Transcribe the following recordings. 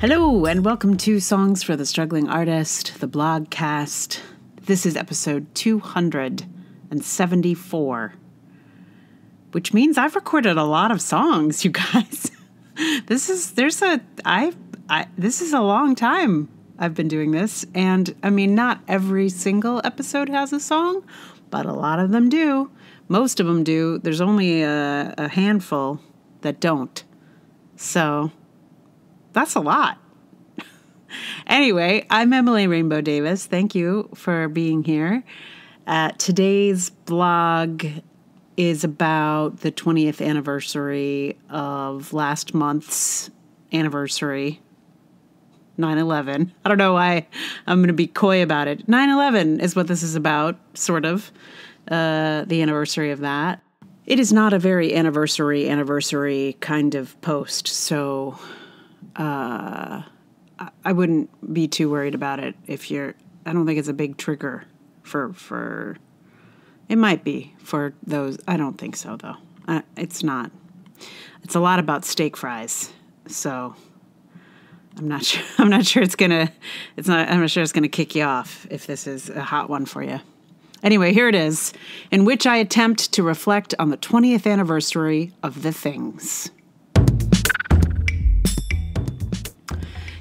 Hello, and welcome to Songs for the Struggling Artist, the blogcast. This is episode 274, which means I've recorded a lot of songs, you guys. This is a long time I've been doing this, and I mean, not every single episode has a song, but a lot of them do. Most of them do. There's only a handful that don't. So that's a lot. Anyway, I'm Emily Rainbow Davis. Thank you for being here. Today's blog is about the 20th anniversary of last month's anniversary, 9/11. I don't know why I'm going to be coy about it. 9/11 is what this is about, sort of, the anniversary of that. It is not a very anniversary kind of post, so I wouldn't be too worried about it I don't think it's a big trigger for it might be for those. I don't think so, though. It's not. It's a lot about steak fries, so I'm not sure. I'm not sure it's gonna kick you off if this is a hot one for you. Anyway, here it is, in which I attempt to reflect on the 20th anniversary of the things.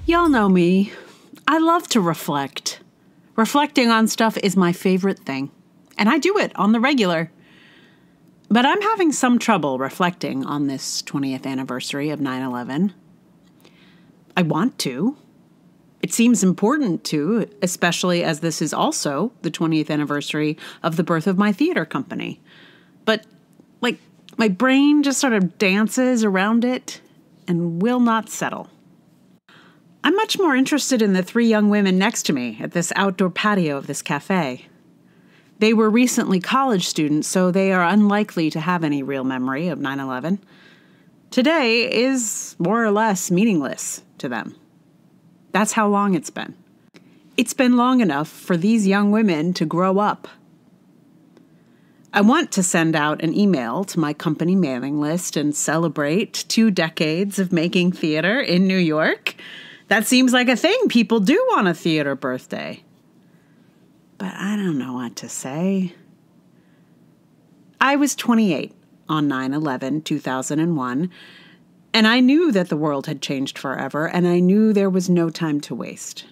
Y'all know me. I love to reflect. Reflecting on stuff is my favorite thing, and I do it on the regular. But I'm having some trouble reflecting on this 20th anniversary of 9/11. I want to. It seems important to, especially as this is also the 20th anniversary of the birth of my theater company. But, my brain just sort of dances around it and will not settle. I'm much more interested in the three young women next to me at this outdoor patio of this café. They were recently college students, so they are unlikely to have any real memory of 9/11. Today is more or less meaningless to them. That's how long it's been. It's been long enough for these young women to grow up. I want to send out an email to my company mailing list and celebrate 2 decades of making theater in New York. That seems like a thing people do on a theater birthday. But I don't know what to say. I was 28 on 9/11/2001, and I knew that the world had changed forever, and I knew there was no time to waste.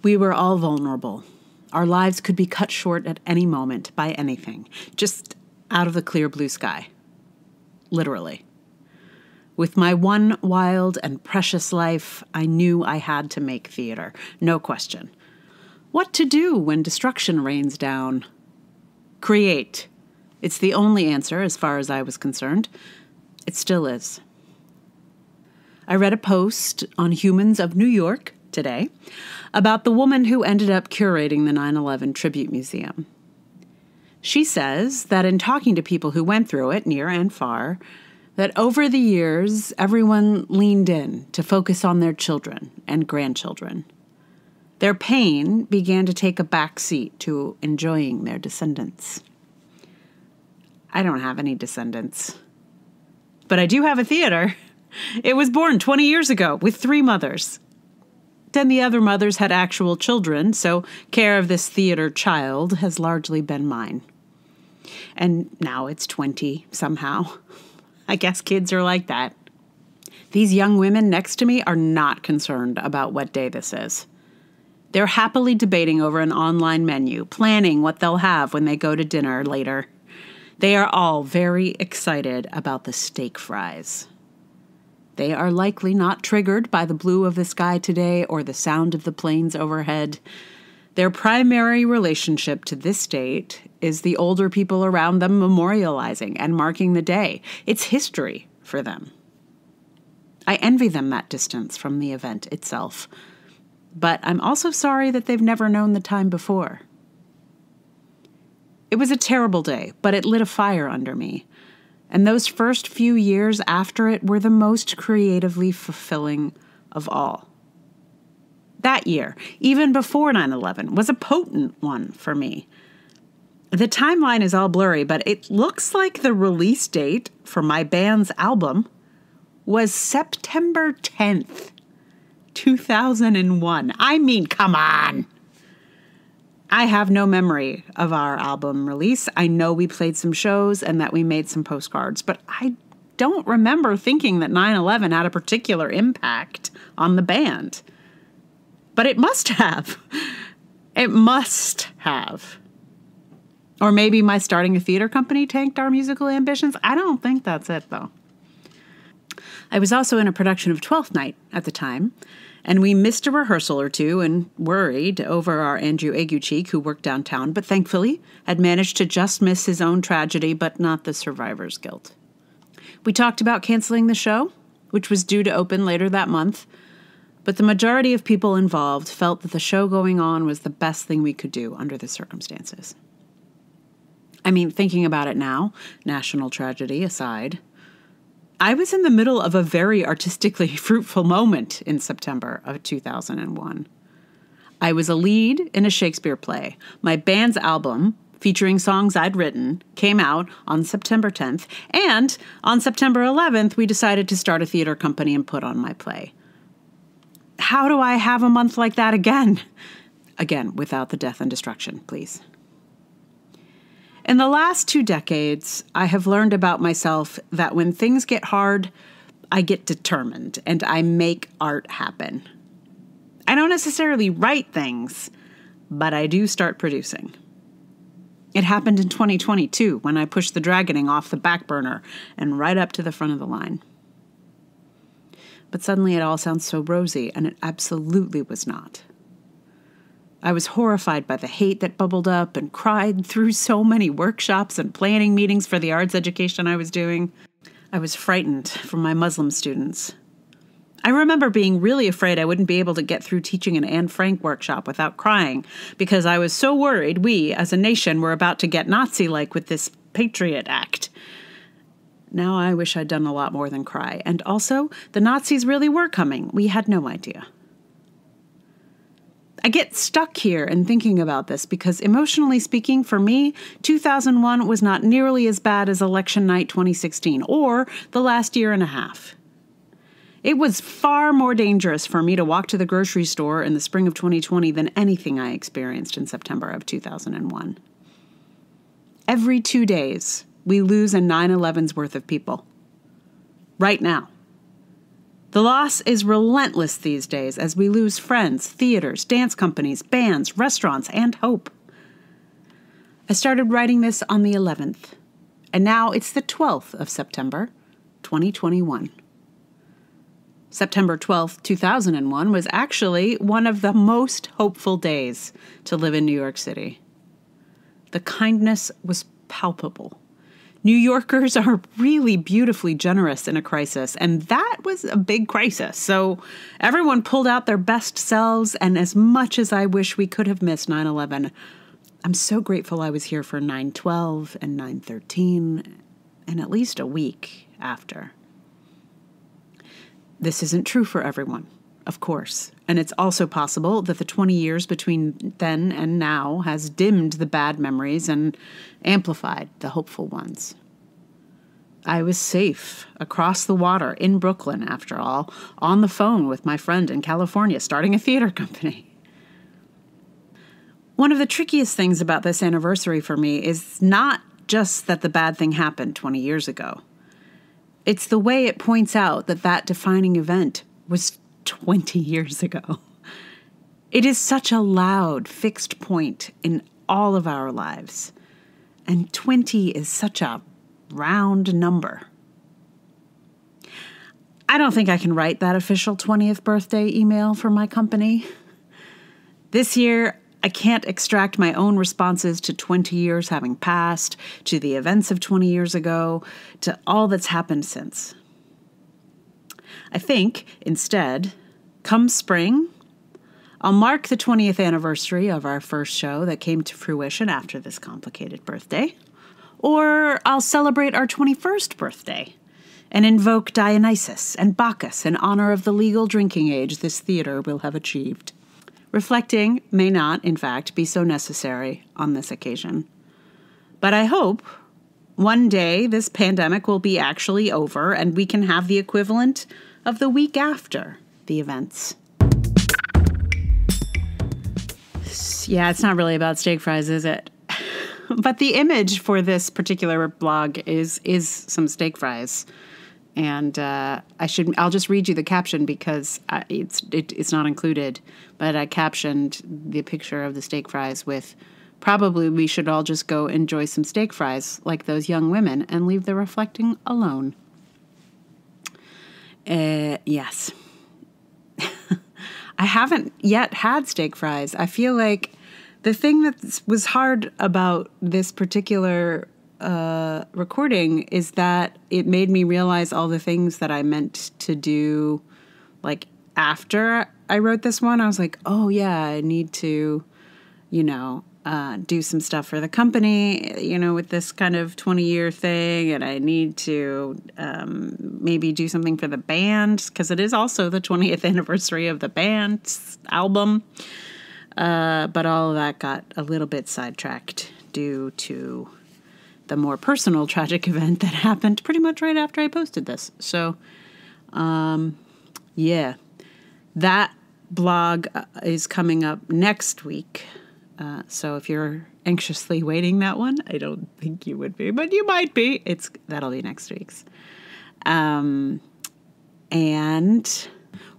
We were all vulnerable. Our lives could be cut short at any moment by anything, just out of the clear blue sky. Literally. With my one wild and precious life, I knew I had to make theater, no question. What to do when destruction rains down? Create. It's the only answer as far as I was concerned. It still is. I read a post on Humans of New York today about the woman who ended up curating the 9/11 Tribute Museum. She says that in talking to people who went through it, near and far, that over the years, everyone leaned in to focus on their children and grandchildren. Their pain began to take a back seat to enjoying their descendants. I don't have any descendants, but I do have a theater. It was born 20 years ago with 3 mothers. Then the other mothers had actual children, so care of this theater child has largely been mine. And now it's 20 somehow. I guess kids are like that. These young women next to me are not concerned about what day this is. They're happily debating over an online menu, planning what they'll have when they go to dinner later. They are all very excited about the steak fries. They are likely not triggered by the blue of the sky today or the sound of the planes overhead. Their primary relationship to this date is the older people around them memorializing and marking the day. It's history for them. I envy them that distance from the event itself, but I'm also sorry that they've never known the time before. It was a terrible day, but it lit a fire under me, and those first few years after it were the most creatively fulfilling of all. That year, even before 9/11, was a potent one for me. The timeline is all blurry, but it looks like the release date for my band's album was September 10th, 2001. I mean, come on. I have no memory of our album release. I know we played some shows and that we made some postcards, but I don't remember thinking that 9/11 had a particular impact on the band. But it must have. It must have. Or maybe my starting a theater company tanked our musical ambitions. I don't think that's it, though. I was also in a production of Twelfth Night at the time, and we missed a rehearsal or two and worried over our Andrew Aguecheek, who worked downtown, but thankfully had managed to just miss his own tragedy, but not the survivor's guilt. We talked about canceling the show, which was due to open later that month, but the majority of people involved felt that the show going on was the best thing we could do under the circumstances. I mean, thinking about it now, national tragedy aside, I was in the middle of a very artistically fruitful moment in September of 2001. I was a lead in a Shakespeare play. My band's album, featuring songs I'd written, came out on September 10th, and on September 11th, we decided to start a theater company and put on my play. How do I have a month like that again? Again, without the death and destruction, please. In the last 2 decades, I have learned about myself that when things get hard, I get determined and I make art happen. I don't necessarily write things, but I do start producing. It happened in 2022 when I pushed the dragoning off the back burner and right up to the front of the line. But suddenly it all sounds so rosy, and it absolutely was not. I was horrified by the hate that bubbled up and cried through so many workshops and planning meetings for the arts education I was doing. I was frightened for my Muslim students. I remember being really afraid I wouldn't be able to get through teaching an Anne Frank workshop without crying because I was so worried we, as a nation, were about to get Nazi-like with this Patriot Act. Now I wish I'd done a lot more than cry. And also, the Nazis really were coming. We had no idea. I get stuck here in thinking about this because, emotionally speaking, for me, 2001 was not nearly as bad as election night 2016 or the last year and a half. It was far more dangerous for me to walk to the grocery store in the spring of 2020 than anything I experienced in September of 2001. Every 2 days, we lose a 9/11's worth of people. Right now. The loss is relentless these days as we lose friends, theaters, dance companies, bands, restaurants, and hope. I started writing this on the 11th, and now it's the 12th of September, 2021. September 12th, 2001 was actually one of the most hopeful days to live in New York City. The kindness was palpable. New Yorkers are really beautifully generous in a crisis, and that was a big crisis. So everyone pulled out their best selves, and as much as I wish we could have missed 9/11, I'm so grateful I was here for 9/12 and 9/13, and at least a week after. This isn't true for everyone, of course, and it's also possible that the 20 years between then and now has dimmed the bad memories and amplified the hopeful ones. I was safe across the water in Brooklyn, after all, on the phone with my friend in California, starting a theater company. One of the trickiest things about this anniversary for me is not just that the bad thing happened 20 years ago. It's the way it points out that that defining event was 20 years ago. It is such a loud, fixed point in all of our lives. And 20 is such a round number. I don't think I can write that official 20th birthday email for my company. This year, I can't extract my own responses to 20 years having passed, to the events of 20 years ago, to all that's happened since. I think, instead, come spring, I'll mark the 20th anniversary of our first show that came to fruition after this complicated birthday. Or I'll celebrate our 21st birthday and invoke Dionysus and Bacchus in honor of the legal drinking age this theater will have achieved. Reflecting may not, in fact, be so necessary on this occasion. But I hope one day this pandemic will be actually over and we can have the equivalent of the week after the events. Yeah, it's not really about steak fries, is it? But the image for this particular blog is some steak fries. And I'll just read you the caption because it's not included. But I captioned the picture of the steak fries with, probably we should all just go enjoy some steak fries like those young women and leave the reflecting alone. Yes. I haven't yet had steak fries. I feel like the thing that was hard about this particular recording is that it made me realize all the things that I meant to do, like, after I wrote this one. I was like, oh, yeah, I need to, do some stuff for the company, with this kind of 20-year thing, and I need to maybe do something for the band, because it is also the 20th anniversary of the band's album. But all of that got a little bit sidetracked due to the more personal tragic event that happened pretty much right after I posted this. So, yeah, that blog is coming up next week. So if you're anxiously waiting that one, I don't think you would be, but you might be. That'll be next week's. And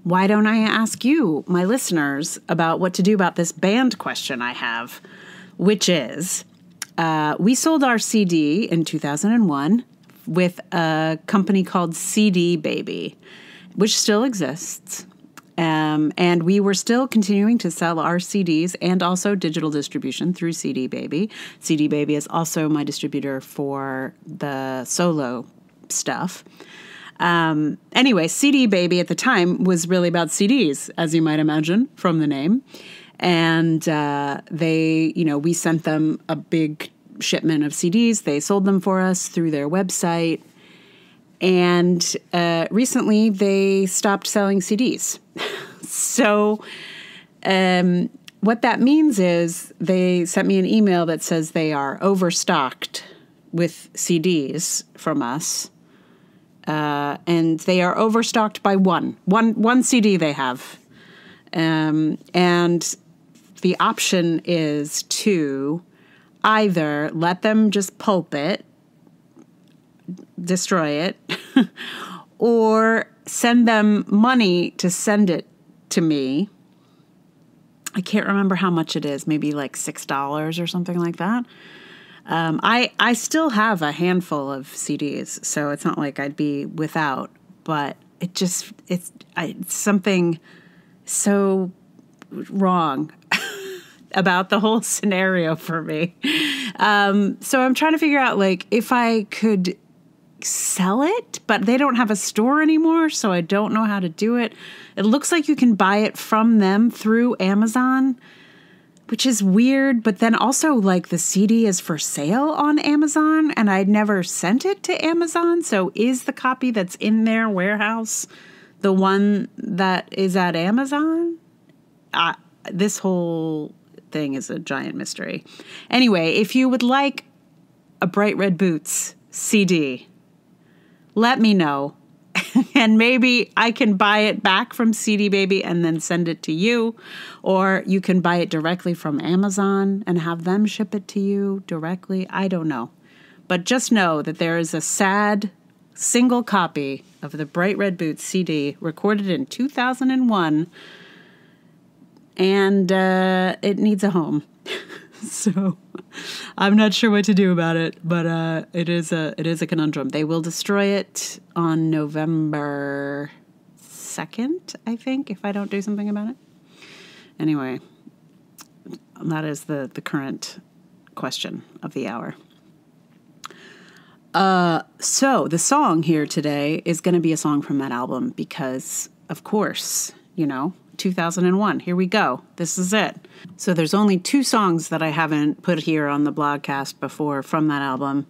why don't I ask you, my listeners, about what to do about this band question I have, which is, we sold our CD in 2001 with a company called CD Baby, which still exists. And we were still continuing to sell our CDs and also digital distribution through CD Baby. CD Baby is also my distributor for the solo stuff. Anyway, CD Baby at the time was really about CDs, as you might imagine from the name. And we sent them a big shipment of CDs. They sold them for us through their website. And recently they stopped selling CDs. So what that means is they sent me an email that says they are overstocked with CDs from us. And they are overstocked by one CD they have. And the option is to either let them just pulp it, destroy it, or send them money to send it to me. I can't remember how much it is, maybe like $6 or something like that. I still have a handful of CDs, so it's not like I'd be without, but it's something so wrong about the whole scenario for me. So I'm trying to figure out, like, if I could sell it, but they don't have a store anymore, so I don't know how to do it. It looks like you can buy it from them through Amazon, which is weird, but then also, like, the CD is for sale on Amazon, and I'd never sent it to Amazon, so is the copy that's in their warehouse the one that is at Amazon? This whole thing is a giant mystery. Anyway, if you would like a Bright Red Boots CD, let me know. And maybe I can buy it back from CD Baby and then send it to you. Or you can buy it directly from Amazon and have them ship it to you directly. I don't know. But just know that there is a sad single copy of the Bright Red Boots CD recorded in 2001. And it needs a home. So I'm not sure what to do about it, but it is a conundrum. They will destroy it on November 2nd, I think, if I don't do something about it. Anyway, that is the current question of the hour. So the song here today is going to be a song from that album because, of course, 2001. Here we go. This is it. So there's only 2 songs that I haven't put here on the blogcast before from that album.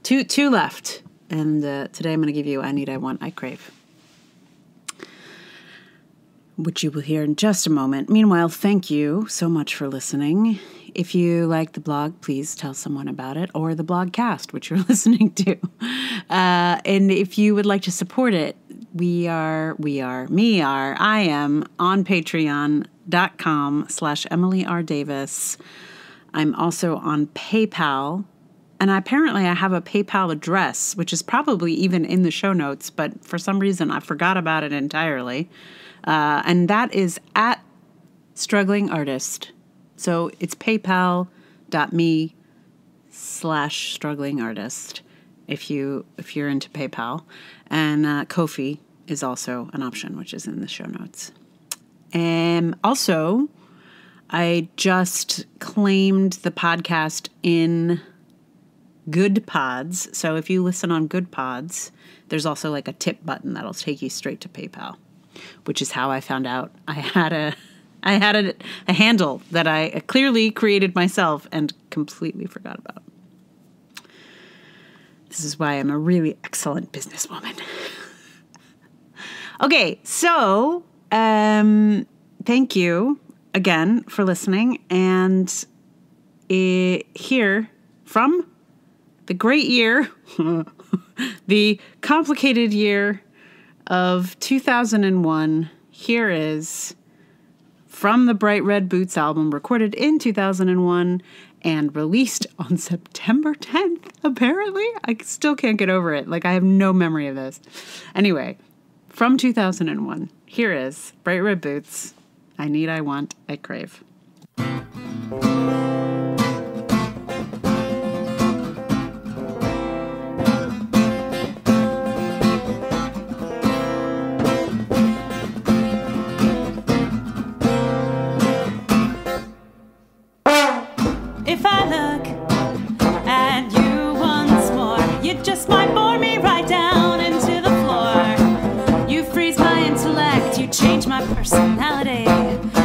Two left. And today I'm going to give you I Need, I Want, I Crave, which you will hear in just a moment. Meanwhile, thank you so much for listening. If you like the blog, please tell someone about it, or the blogcast, which you're listening to. And if you would like to support it, I am on patreon.com/Emily R. Davis. I'm also on PayPal. And apparently I have a PayPal address, which is probably even in the show notes, but for some reason I forgot about it entirely. And that is at Struggling Artist. So it's paypal.me/Struggling Artist if you're into PayPal. And Ko-fi is also an option, which is in the show notes. Also, I just claimed the podcast in Good Pods. So if you listen on Good Pods, there's also like a tip button that'll take you straight to PayPal, which is how I found out I had a handle that I clearly created myself and completely forgot about. This is why I'm a really excellent businesswoman. Okay, so thank you again for listening, and here from the great year, the complicated year of 2001, here is from the Bright Red Boots album, recorded in 2001 and released on September 10th, apparently. I still can't get over it. Like, I have no memory of this. Anyway, from 2001, here is Bright Red Boots, I Need, I Want, I Crave. If I look at you once more, you just might bore me right down into the floor. You freeze my intellect, you change my personality.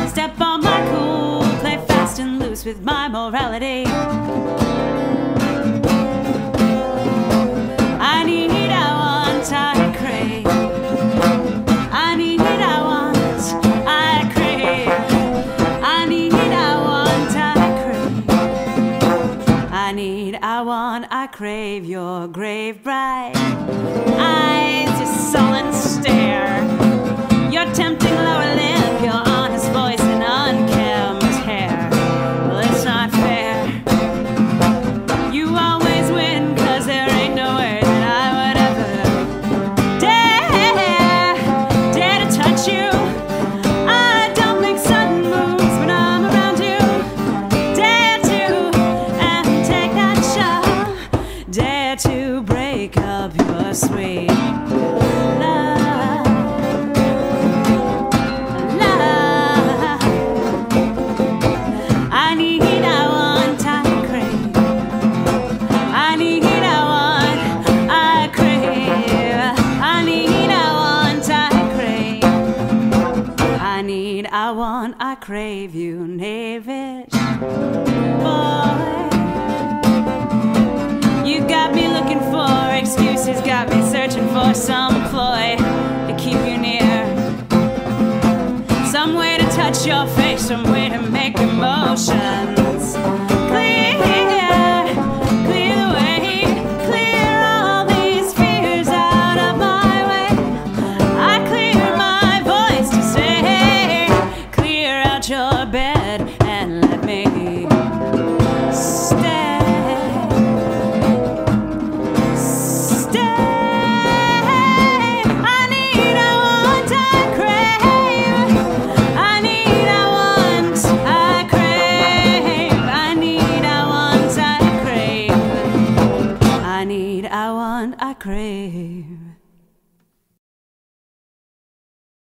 Step on my cool, play fast and loose with my morality. I need, I want, I crave. I need, I want, I crave. I need, I want, I crave. I need, I want, I crave your grave bright eyes, your sullen stare, your tempting lower lip, your honest voice and unkempt hair. Well, it's not fair. You always win, 'cause there ain't no way that I would ever dare to touch you. I don't make sudden moves when I'm around you. Dare to and take that shot. Dare to break up your sweet love. Love. I need, I want, I crave. I need, I want, I crave. I need, I want, I crave. I need, I want, I crave you, knavish boy. You got me looking for excuses, got me searching for some ploy to keep you near. Some way to touch your face, some way to make emotions clear. Clear the way, clear all these fears out of my way. I clear my voice to say, clear out your bed and let me stay. I crave.